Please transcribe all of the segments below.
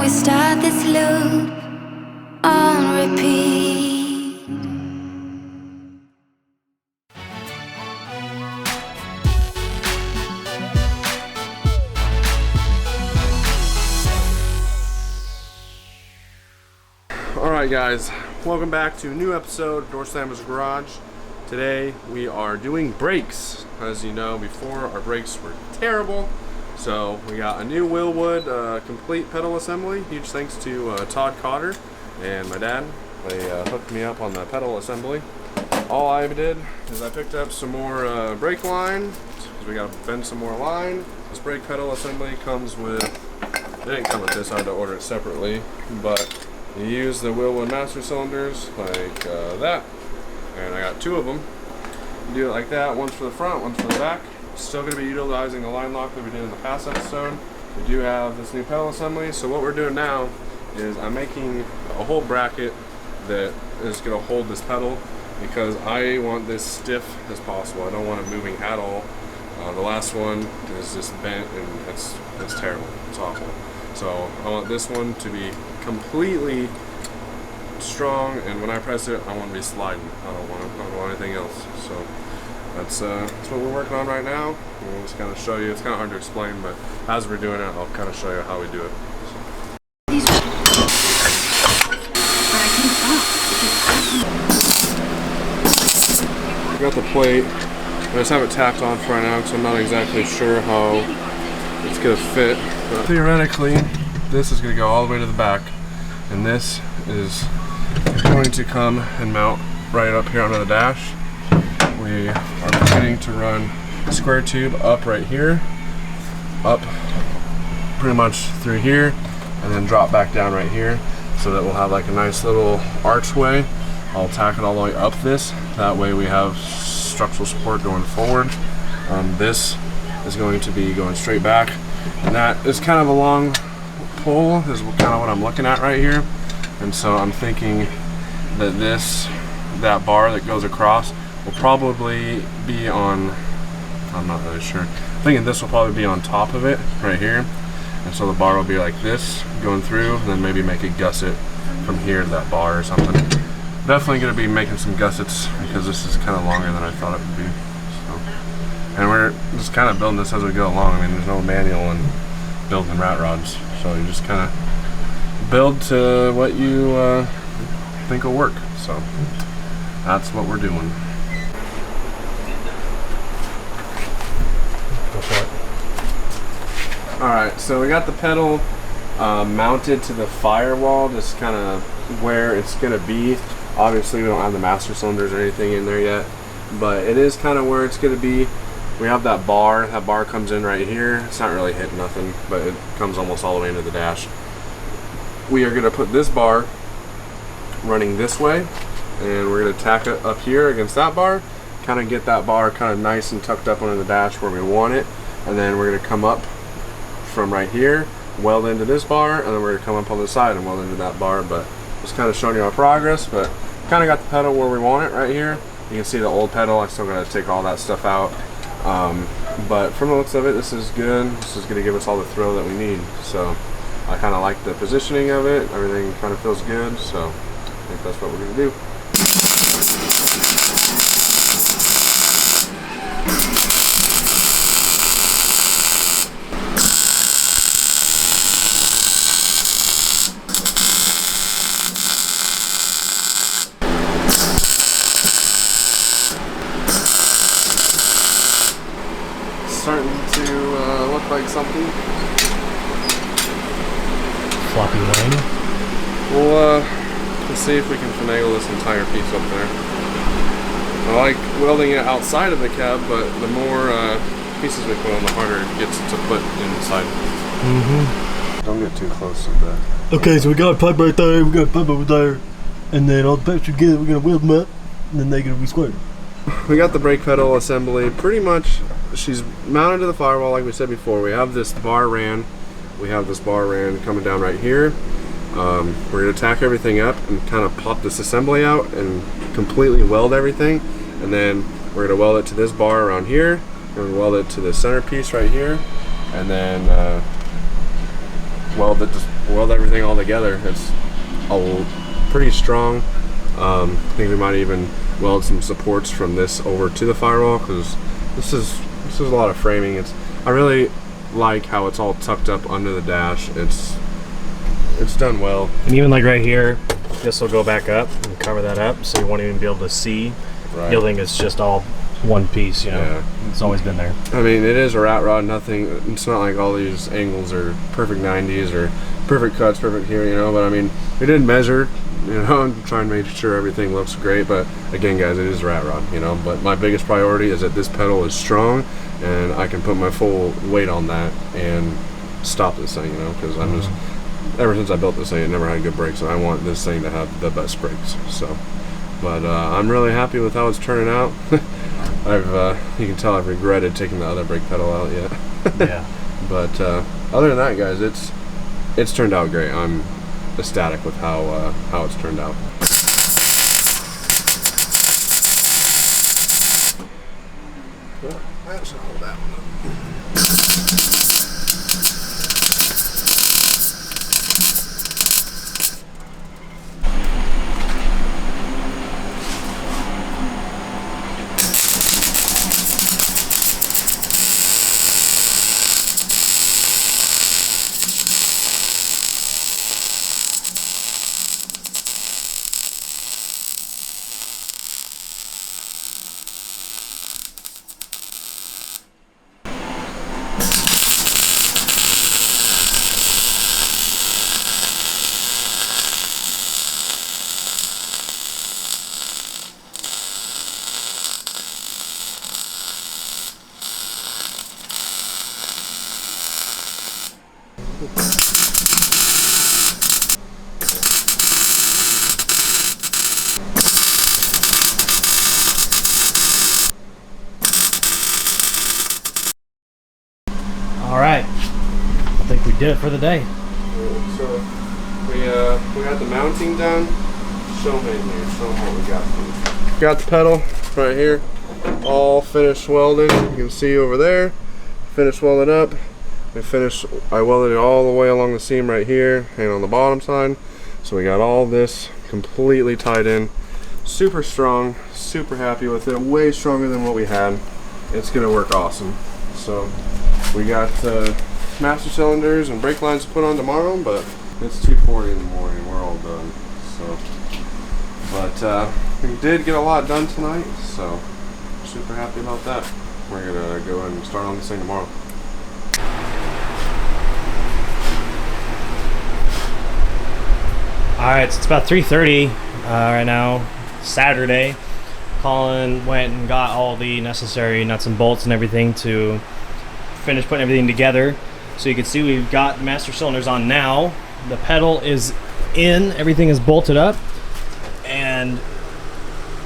we start this loop on repeat. Alright guys, welcome back to a new episode of Door Slammer's Garage. Today we are doing brakes. As you know, before our brakes were terrible. So we got a new Willwood complete pedal assembly. Huge thanks to Todd Cotter and my dad. They hooked me up on the pedal assembly. All I did is I picked up some more brake line, because we got to bend some more line. This brake pedal assembly comes with, it didn't come with this, I had to order it separately, but you use the Willwood master cylinders like that, and I got two of them. You do it like that, one's for the front, one's for the back. Still going to be utilizing the line lock that we did in the past episode. We do have this new pedal assembly, so what we're doing now is I'm making a whole bracket that is going to hold this pedal, because I want this stiff as possible. I don't want it moving at all. The last one is just bent and it's terrible. It's awful. So I want this one to be completely strong, and when I press it, I want to be sliding. I don't want anything else. So that's what we're working on right now. We'll just kind of show you. It's kind of hard to explain, but as we're doing it, I'll kind of show you how we do it. We got the plate. I just have it tacked on for right now because I'm not exactly sure how it's gonna fit. But theoretically, this is gonna go all the way to the back, and this is going to come and mount right up here onto the dash. We are planning to run a square tube up right here, up pretty much through here, and then drop back down right here, so that we'll have like a nice little archway. I'll tack it all the way up this. That way we have structural support going forward. This is going to be going straight back, and that is kind of a long pole, is kind of what I'm looking at right here. And so I'm thinking that that bar that goes across will probably be on, I'm not really sure. I'm thinking this will probably be on top of it right here. And so the bar will be like this going through, and then maybe make a gusset from here to that bar or something. Definitely going to be making some gussets because this is kind of longer than I thought it would be. So, and we're just kind of building this as we go along. I mean, there's no manual in building rat rods, so you just kind of build to what you think will work. So that's what we're doing. Alright, so we got the pedal mounted to the firewall, just kind of where it's going to be. Obviously we don't have the master cylinders or anything in there yet, but it is kind of where it's going to be. We have that bar comes in right here. It's not really hitting nothing, but it comes almost all the way into the dash. We are going to put this bar running this way, and we're going to tack it up here against that bar, kind of get that bar kind of nice and tucked up under the dash where we want it, and then we're going to come up from right here, weld into this bar, and then we're going to come up on the side and weld into that bar. But just kind of showing you our progress, but kind of got the pedal where we want it right here. You can see the old pedal, I still got to take all that stuff out. But from the looks of it, this is good. This is going to give us all the throw that we need. So I kind of like the positioning of it. Everything kind of feels good. So I think that's what we're going to do. Starting to look like something. Floppy wing. Let's see if we can finagle this entire piece up there. I like welding it outside of the cab, but the more pieces we put on, the harder it gets to put inside. Mm-hmm. Don't get too close to that. Okay, so we got a pipe right there, we got a pipe over there, and then all the pipes together, we're gonna weld them up, and then they're gonna be squared. We got the brake pedal assembly pretty much. She's mounted to the firewall like we said before. We have this bar ran. We have this bar ran coming down right here. We're going to tack everything up and kind of pop this assembly out and completely weld everything. And then we're going to weld it to this bar around here. We're going to weld it to the centerpiece right here. And then weld it just weld everything all together. It's pretty strong. I think we might even weld some supports from this over to the firewall, because this is a lot of framing. I really like how it's all tucked up under the dash. It's done well. And even like right here, this will go back up and cover that up, so you won't even be able to see. Right. You'll think it's just all one piece, you know. Yeah. It's always been there. I mean, it is a rat rod. Nothing. It's not like all these angles are perfect 90s or perfect cuts, perfect here, you know. But I mean, we did measure, you know, and try and make sure everything looks great. But again, guys, it is a rat rod, you know. But my biggest priority is that this pedal is strong, and I can put my full weight on that and stop this thing, you know, because I'm just. Ever since I built this thing, it never had good brakes, and I want this thing to have the best brakes. So, but I'm really happy with how it's turning out. You can tell I've regretted taking the other brake pedal out yet. Yeah. But other than that, guys, it's turned out great. I'm ecstatic with how it's turned out. Well, I should hold that one up. Alright. I think we did it for the day. So we got the mounting done. Show me here. Show them what we got. Got the pedal right here, all finished welding. You can see over there. Finished welding up. I welded it all the way along the seam right here and on the bottom side. So we got all this completely tied in. Super strong. Super happy with it. Way stronger than what we had. It's gonna work awesome. So we got master cylinders and brake lines to put on tomorrow, but it's 2:40 in the morning. We're all done. So, but we did get a lot done tonight, so super happy about that. We're gonna go and start on this thing tomorrow. Alright, so it's about 3:30 right now, Saturday. Colin went and got all the necessary nuts and bolts and everything to finish putting everything together. So you can see we've got the master cylinders on now. The pedal is in, everything is bolted up, and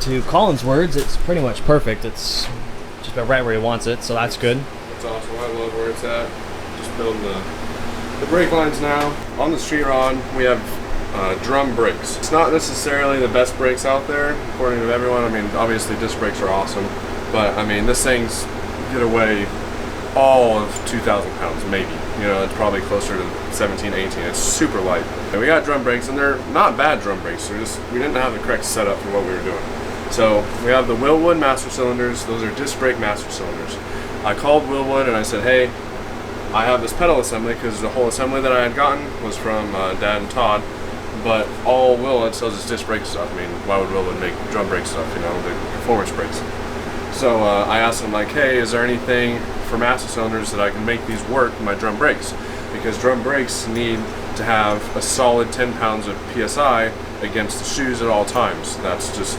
to Colin's words, it's pretty much perfect. It's just about right where he wants it, so that's good. It's awesome. I love where it's at. Just building the brake lines now. On the street rod, we have drum brakes. It's not necessarily the best brakes out there, according to everyone. I mean, obviously disc brakes are awesome, but I mean, this thing's get away all of 2,000 pounds, maybe. You know, it's probably closer to 17, 18. It's super light. And we got drum brakes, and they're not bad drum brakes. They're just, we didn't have the correct setup for what we were doing. So we have the Willwood master cylinders. Those are disc brake master cylinders. I called Willwood and I said, hey, I have this pedal assembly, because the whole assembly that I had gotten was from Dad and Todd, but all Willwood sells is disc brake stuff. I mean, why would Willwood make drum brake stuff, you know, the performance brakes? So I asked him, like, hey, is there anything for master cylinders that I can make these work with my drum brakes? Because drum brakes need to have a solid 10 pounds of PSI against the shoes at all times. That's just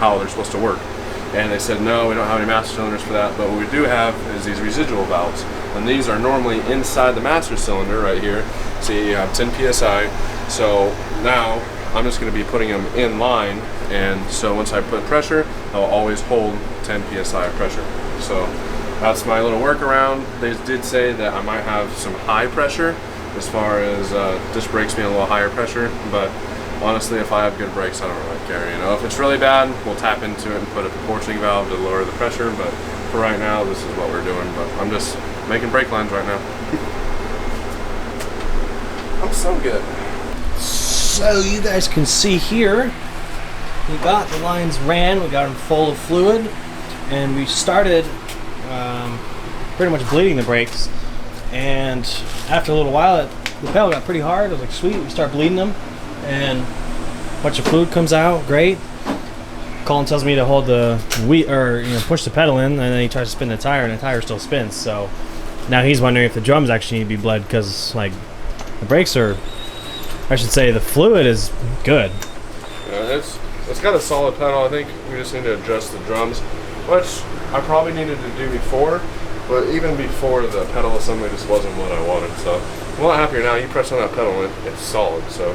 how they're supposed to work. And they said, no, we don't have any master cylinders for that, but what we do have is these residual valves. And these are normally inside the master cylinder right here. See, you have 10 PSI. So now I'm just going to be putting them in line, and so once I put pressure, I'll always hold 10 PSI of pressure. So that's my little workaround. They did say that I might have some high pressure as far as disc brakes being a little higher pressure, but honestly, if I have good brakes, I don't really care. You know, if it's really bad, we'll tap into it and put a proportioning valve to lower the pressure, but for right now, this is what we're doing. But I'm just making brake lines right now. I'm so good. So you guys can see here, we got the lines ran, we got them full of fluid, and we started pretty much bleeding the brakes. And after a little while, the pedal got pretty hard. I was like, sweet, we start bleeding them, and a bunch of fluid comes out, great. Colin tells me to hold the push the pedal in, and then he tries to spin the tire, and the tire still spins. So now he's wondering if the drums actually need to be bled, because like the brakes are, I should say, the fluid is good. Yeah, it's got a solid pedal. I think we just need to adjust the drums, which I probably needed to do before, but even before, the pedal assembly just wasn't what I wanted. So I'm a lot happier now. You press on that pedal and it's solid. So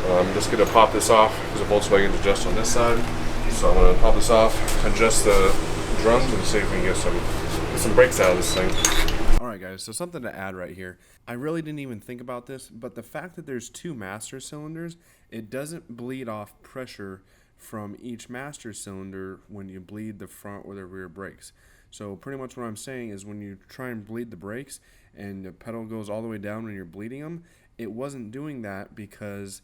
I'm just going to pop this off because the Volkswagen's adjust on this side. So I'm going to pop this off, adjust the drums, and see if we can get some brakes out of this thing. Alright guys, so something to add right here. I really didn't even think about this, but the fact that there's 2 master cylinders, it doesn't bleed off pressure from each master cylinder when you bleed the front or the rear brakes. So pretty much what I'm saying is when you try and bleed the brakes and the pedal goes all the way down when you're bleeding them, it wasn't doing that because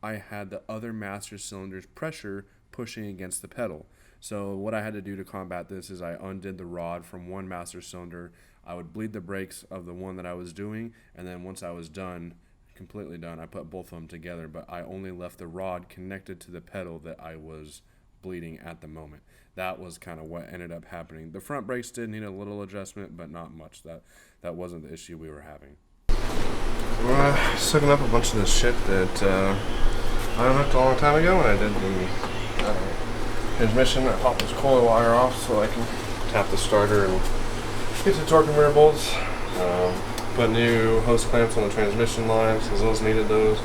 I had the other master cylinder's pressure pushing against the pedal. So what I had to do to combat this is I undid the rod from one master cylinder. I would bleed the brakes of the one that I was doing, and then once I was done, completely done, I put both of them together, but I only left the rod connected to the pedal that I was bleeding at the moment. That was kind of what ended up happening. The front brakes did need a little adjustment, but not much. That wasn't the issue we were having. We're sucking up a bunch of this shit that I unhooked a long time ago when I did the transmission. I popped this coil wire off so I can tap the starter and get the torque converter bolts. Put new hose clamps on the transmission lines because those needed those.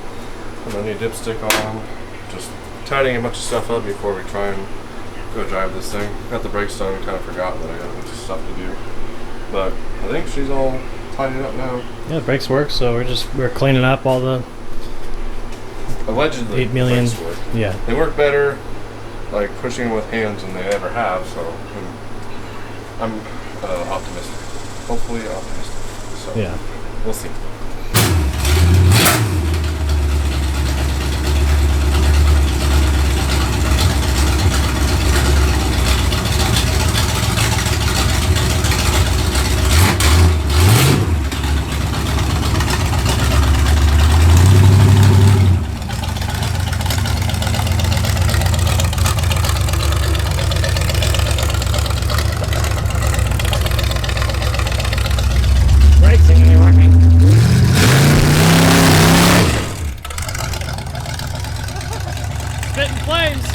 Put my new dipstick on. Just tidying a bunch of stuff up before we try and go drive this thing. Got the brakes done, kind of forgot that I got a bunch of stuff to do. But I think she's all tidied up now. Yeah, the brakes work, so we're cleaning up all the allegedly 8 million. Brakes work. Yeah. They work better like pushing them with hands than they ever have, so I'm optimistic. Hopefully optimistic. So yeah. We'll see. Spitting flames.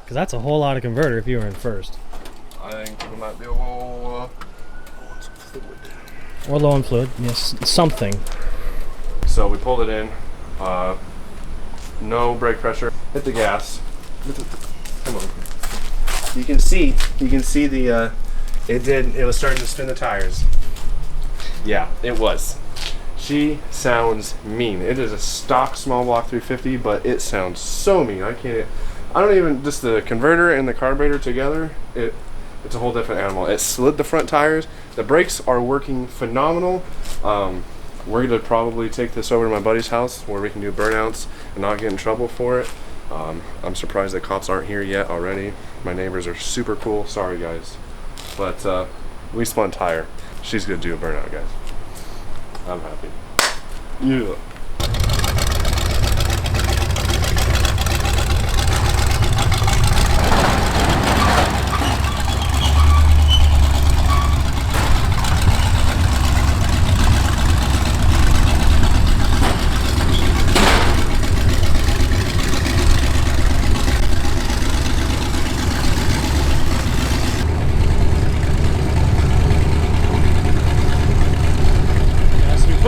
Because that's a whole lot of converter if you were in first. I think we might be a little Or low on fluid, yes, something. So we pulled it in. No brake pressure. Hit the gas. Come on. You can see the it was starting to spin the tires. Yeah, it was. She sounds mean. It is a stock small block 350, but it sounds so mean. I don't even, just the converter and the carburetor together, it's a whole different animal. It slid the front tires. The brakes are working phenomenal. We're gonna probably take this over to my buddy's house where we can do burnouts and not get in trouble for it. I'm surprised that cops aren't here yet already. My neighbors are super cool. Sorry guys, but we spun tire. She's gonna do a burnout, guys. I'm happy. Yeah.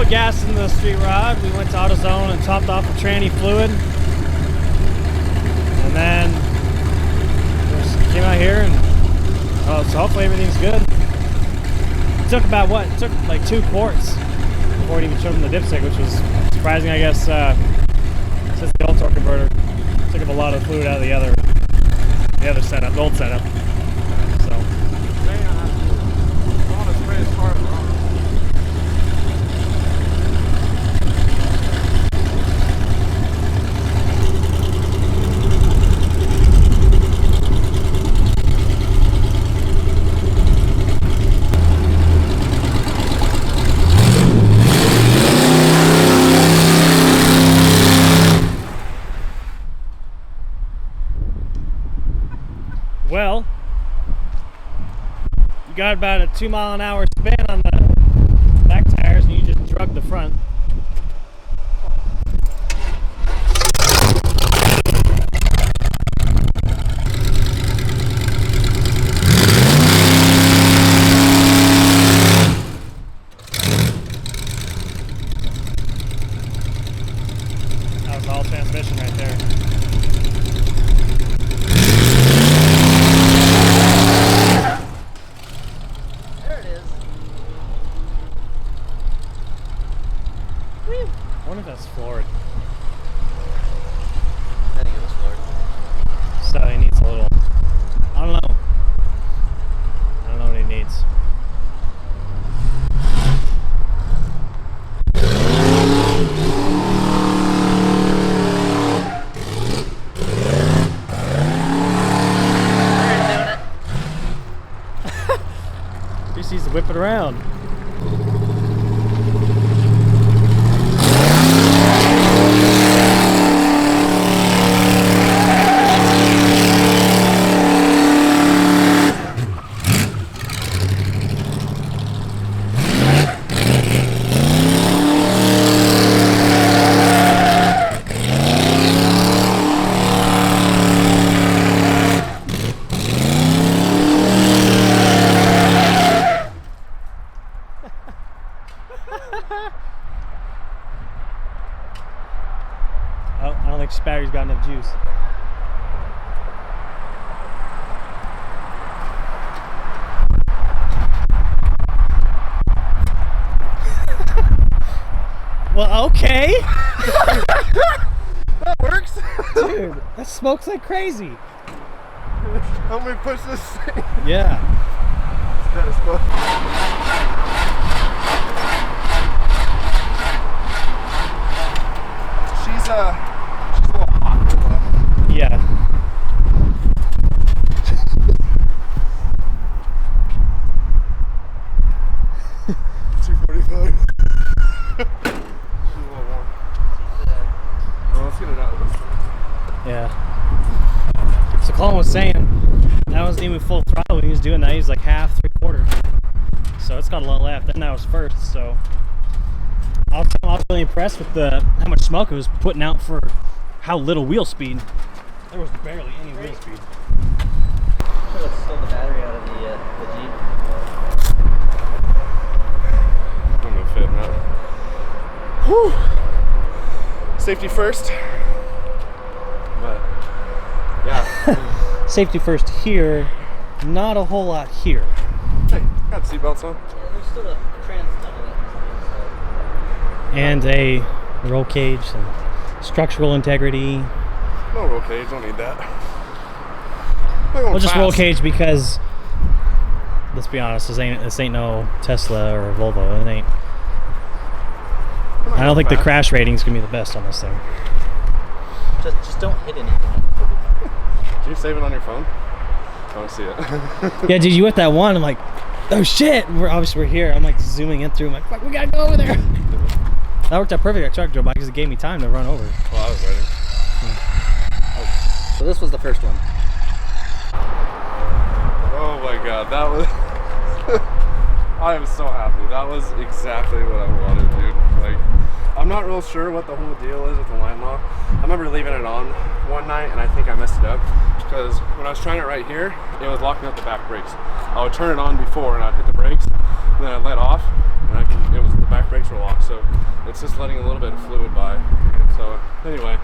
put gas in the street rod. We went to AutoZone and topped off the tranny fluid. And then just came out here and so hopefully everything's good. It took about what? It took like 2 quarts before it even showed them the dipstick, which was surprising, I guess, since the old torque converter took up a lot of fluid out of the other setup, the old setup. So. Well, you got about a 2-mile-an-hour span on the back tires, and you just drug the front. That was all transmission right there. I wonder if that's floored. I think it was floored. So he needs a little. I don't know. I don't know what he needs. Just needs to whip it around. Oh, I don't think this battery's got enough juice. Well, okay. That works. Dude, that smokes like crazy. Help me push this thing. Yeah. That is fun. She's a little hot. Yeah. $245. She's a little warm. Well, let's get it out of this. Yeah. So Colin was saying that wasn't even full throttle when he was doing that. He was like half, 3/4. So it's got a lot left. And that was first. So I was really impressed with how much smoke it was putting out for how little wheel speed. There was barely any wheel speed. Let's steal the battery out of the Jeep. I'm gonna fit now. Whew. Safety first. But yeah. Safety first here, not a whole lot here. Hey, got seatbelts on. There's still a trans tunnel that And a roll cage and structural integrity. No roll cage, don't need that. Well, just roll cage because, let's be honest, this ain't no Tesla or Volvo. It ain't. I don't think the crash rating's gonna be the best on this thing. just don't hit anything. Can you save it on your phone? I want to see it. Yeah, dude, you hit that one. I'm like, oh shit! We're here. I'm like zooming in through. I'm like, fuck, we gotta go over there. That worked out perfect. I truck drove by because it gave me time to run over. Well, I was waiting. So this was the first one. Oh my god, that was... I am so happy. That was exactly what I wanted, dude. Like, I'm not real sure what the whole deal is with the line lock. I remember leaving it on one night and I think I messed it up because when I was trying it right here, it was locking up the back brakes. I would turn it on before and I'd hit the brakes, and then I'd let off, and the back brakes were locked. So just letting a little bit of fluid by. And so anyway,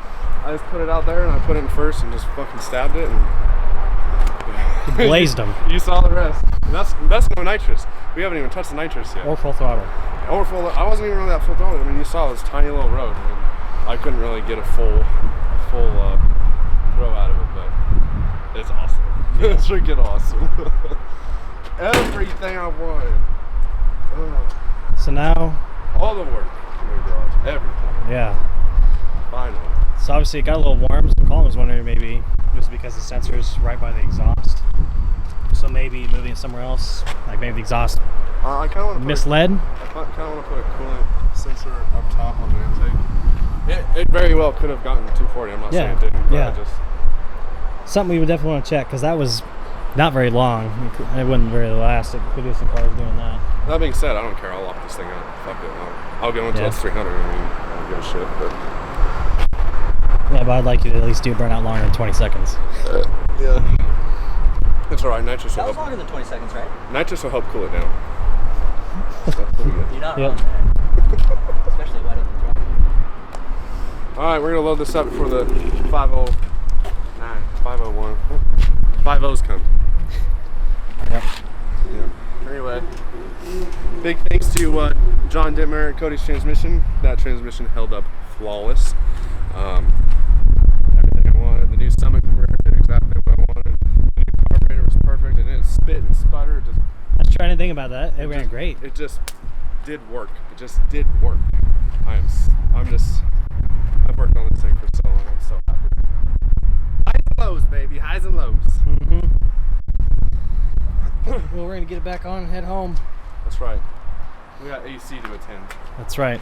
I just put it out there and I put it in first and just fucking stabbed it and Blazed them. You saw the rest. And that's no nitrous. We haven't even touched the nitrous yet. Or full throttle. Or full. I wasn't even really that full throttle. I mean, you saw this tiny little road, and I couldn't really get a full throw out of it, but it's awesome. It's freaking awesome. Everything I wanted. So now, All the work in the garage. Everything. yeah. Finally. So obviously it got a little warm. So Colin was wondering maybe it was because the sensor's right by the exhaust. So maybe moving it somewhere else, like maybe the exhaust I kind of want to misled. I kind of want to put a coolant sensor up top on the intake. It very well could have gotten 240. I'm not saying it didn't, but yeah. I just. Something we would definitely want to check because that was not very long. It wasn't very elastic. Could do some cars doing that. That being said, I don't care. I'll lock this thing up. Fuck it. I'll go until Yeah. it's 300. I mean, I don't give a shit. But Yeah, but I'd like you to at least do burnout longer than 20 seconds. yeah, it's all right. Nitrous will That was help. longer than 20 seconds, right? Nitrous will help cool it down. That's pretty good. You're not Yep. wrong there. Especially wide open throttle. All right, we're gonna load this up before the 509, 501. 5-0's come. Yep. Yeah. Anyway, big thanks to John Dittmer at Cody's Transmission. That transmission held up flawless. Everything I wanted. The new Summit converter did exactly what I wanted. The new carburetor was perfect. It didn't spit and sputter. It just I was trying to think about that. It ran great. It just did work. It just did work. I've worked on this thing for so long. I'm so happy. Highs and lows, baby. Highs and lows. Well, we're gonna get it back on and head home. That's right. We got AC to attend. That's right.